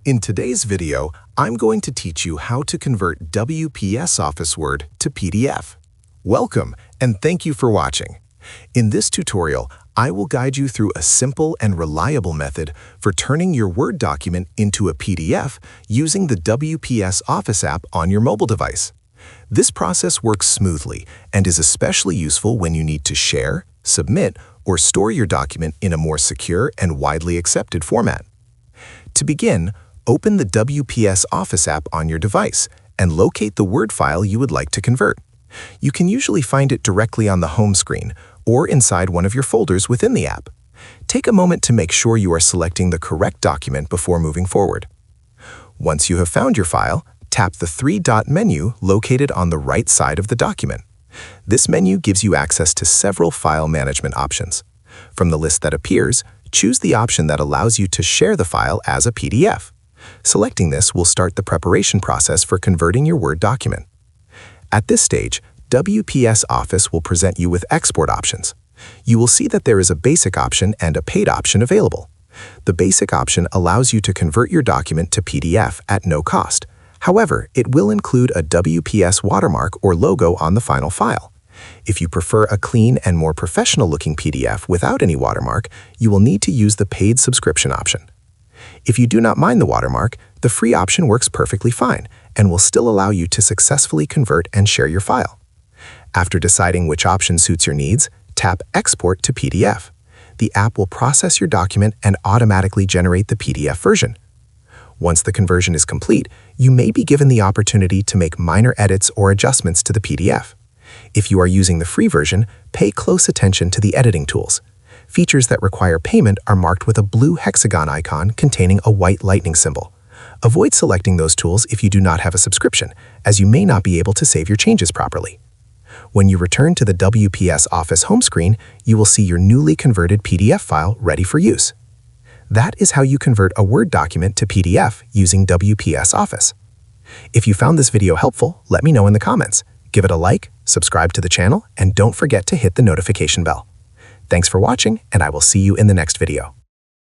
In today's video, I'm going to teach you how to convert WPS Office Word to PDF. Welcome, and thank you for watching. In this tutorial, I will guide you through a simple and reliable method for turning your Word document into a PDF using the WPS Office app on your mobile device. This process works smoothly and is especially useful when you need to share, submit, or store your document in a more secure and widely accepted format. To begin, open the WPS Office app on your device and locate the Word file you would like to convert. You can usually find it directly on the home screen or inside one of your folders within the app. Take a moment to make sure you are selecting the correct document before moving forward. Once you have found your file, tap the three-dot menu located on the right side of the document. This menu gives you access to several file management options. From the list that appears, choose the option that allows you to share the file as a PDF. Selecting this will start the preparation process for converting your Word document. At this stage, WPS Office will present you with export options. You will see that there is a basic option and a paid option available. The basic option allows you to convert your document to PDF at no cost. However, it will include a WPS watermark or logo on the final file. If you prefer a clean and more professional-looking PDF without any watermark, you will need to use the paid subscription option. If you do not mind the watermark, the free option works perfectly fine and will still allow you to successfully convert and share your file. After deciding which option suits your needs, tap Export to PDF. The app will process your document and automatically generate the PDF version. Once the conversion is complete, you may be given the opportunity to make minor edits or adjustments to the PDF. If you are using the free version, pay close attention to the editing tools. Features that require payment are marked with a blue hexagon icon containing a white lightning symbol. Avoid selecting those tools if you do not have a subscription, as you may not be able to save your changes properly. When you return to the WPS Office home screen, you will see your newly converted PDF file ready for use. That is how you convert a Word document to PDF using WPS Office. If you found this video helpful, let me know in the comments. Give it a like, subscribe to the channel, and don't forget to hit the notification bell. Thanks for watching, and I will see you in the next video.